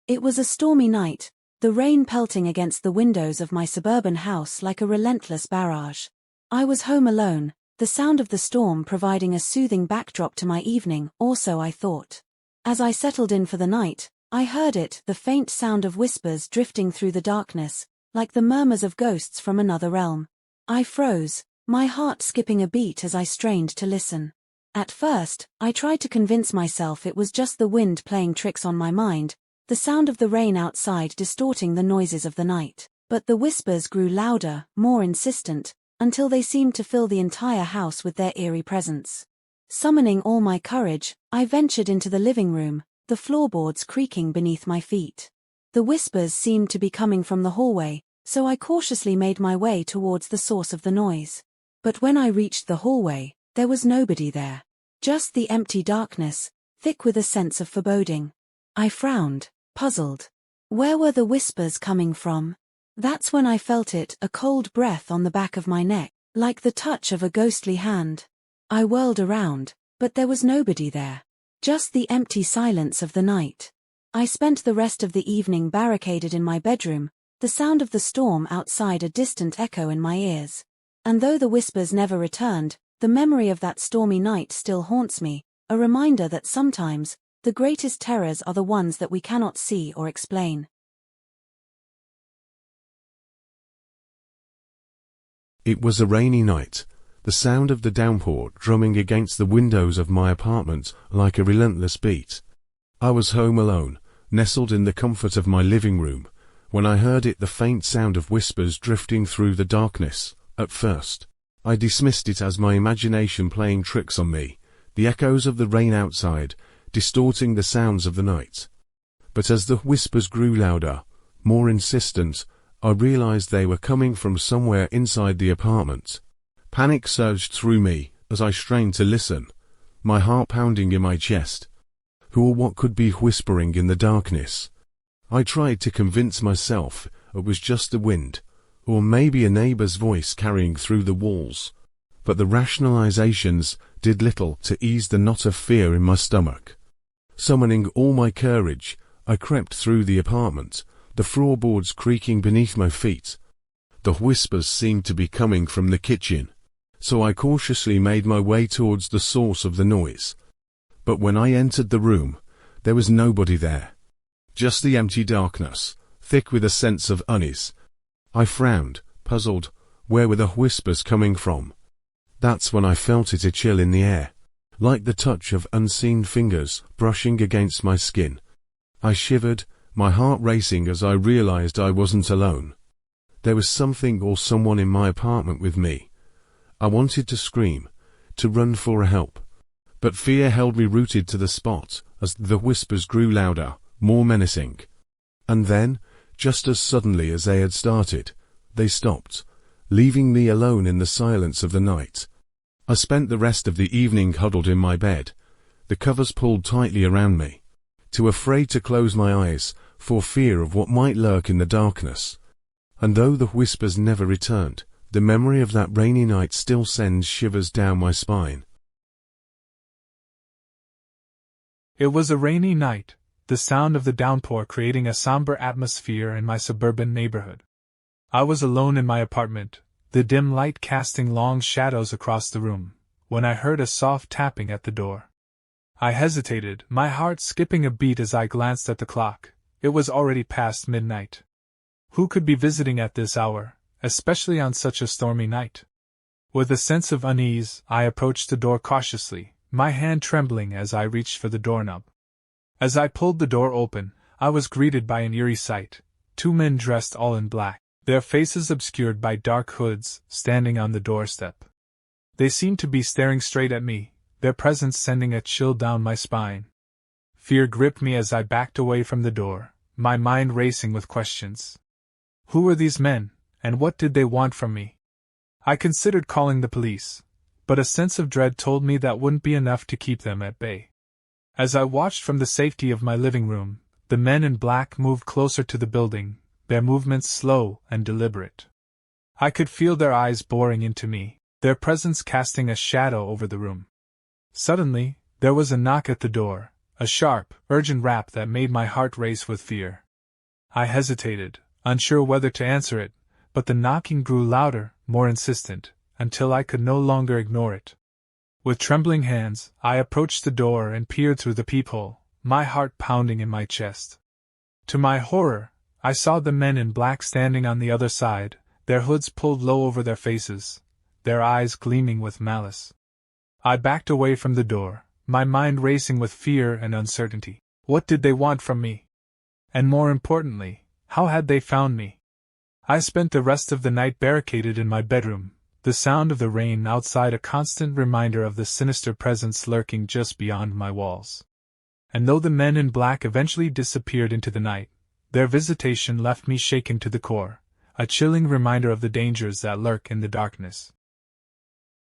It was a stormy night, the rain pelting against the windows of my suburban house like a relentless barrage. I was home alone, the sound of the storm providing a soothing backdrop to my evening, or so I thought. As I settled in for the night, I heard it, the faint sound of whispers drifting through the darkness, like the murmurs of ghosts from another realm. I froze, my heart skipping a beat as I strained to listen. At first, I tried to convince myself it was just the wind playing tricks on my mind, the sound of the rain outside distorting the noises of the night. But the whispers grew louder, more insistent, until they seemed to fill the entire house with their eerie presence. Summoning all my courage, I ventured into the living room, the floorboards creaking beneath my feet. The whispers seemed to be coming from the hallway, so I cautiously made my way towards the source of the noise. But when I reached the hallway, there was nobody there. Just the empty darkness, thick with a sense of foreboding. I frowned, puzzled. Where were the whispers coming from? That's when I felt it, a cold breath on the back of my neck, like the touch of a ghostly hand. I whirled around, but there was nobody there. Just the empty silence of the night. I spent the rest of the evening barricaded in my bedroom, the sound of the storm outside a distant echo in my ears. And though the whispers never returned, the memory of that stormy night still haunts me, a reminder that sometimes, the greatest terrors are the ones that we cannot see or explain. It was a rainy night, the sound of the downpour drumming against the windows of my apartment like a relentless beat. I was home alone, nestled in the comfort of my living room, when I heard the faint sound of whispers drifting through the darkness. At first, I dismissed it as my imagination playing tricks on me, the echoes of the rain outside, distorting the sounds of the night. But as the whispers grew louder, more insistent, I realized they were coming from somewhere inside the apartment. Panic surged through me as I strained to listen, my heart pounding in my chest. Who or what could be whispering in the darkness? I tried to convince myself it was just the wind, or maybe a neighbor's voice carrying through the walls. But the rationalizations did little to ease the knot of fear in my stomach. Summoning all my courage, I crept through the apartment, the floorboards creaking beneath my feet. The whispers seemed to be coming from the kitchen, so I cautiously made my way towards the source of the noise. But when I entered the room, there was nobody there. Just the empty darkness, thick with a sense of unease. I frowned, puzzled. Where were the whispers coming from? That's when I felt a chill in the air, like the touch of unseen fingers brushing against my skin. I shivered, my heart racing as I realized I wasn't alone. There was something or someone in my apartment with me. I wanted to scream, to run for help. But fear held me rooted to the spot as the whispers grew louder, more menacing. And then, just as suddenly as they had started, they stopped, leaving me alone in the silence of the night. I spent the rest of the evening huddled in my bed, the covers pulled tightly around me, too afraid to close my eyes for fear of what might lurk in the darkness. And though the whispers never returned, the memory of that rainy night still sends shivers down my spine. It was a rainy night, the sound of the downpour creating a somber atmosphere in my suburban neighborhood. I was alone in my apartment, the dim light casting long shadows across the room, when I heard a soft tapping at the door. I hesitated, my heart skipping a beat as I glanced at the clock. It was already past midnight. Who could be visiting at this hour, especially on such a stormy night? With a sense of unease, I approached the door cautiously, my hand trembling as I reached for the doorknob. As I pulled the door open, I was greeted by an eerie sight. Two men dressed all in black, their faces obscured by dark hoods, standing on the doorstep. They seemed to be staring straight at me, their presence sending a chill down my spine. Fear gripped me as I backed away from the door, my mind racing with questions. Who were these men, and what did they want from me? I considered calling the police, but a sense of dread told me that wouldn't be enough to keep them at bay. As I watched from the safety of my living room, the men in black moved closer to the building, their movements slow and deliberate. I could feel their eyes boring into me, their presence casting a shadow over the room. Suddenly, there was a knock at the door, a sharp, urgent rap that made my heart race with fear. I hesitated, unsure whether to answer it, but the knocking grew louder, more insistent, until I could no longer ignore it. With trembling hands, I approached the door and peered through the peephole, my heart pounding in my chest. To my horror, I saw the men in black standing on the other side, their hoods pulled low over their faces, their eyes gleaming with malice. I backed away from the door, my mind racing with fear and uncertainty. What did they want from me? And more importantly, how had they found me? I spent the rest of the night barricaded in my bedroom, the sound of the rain outside a constant reminder of the sinister presence lurking just beyond my walls. And though the men in black eventually disappeared into the night, their visitation left me shaken to the core, a chilling reminder of the dangers that lurk in the darkness.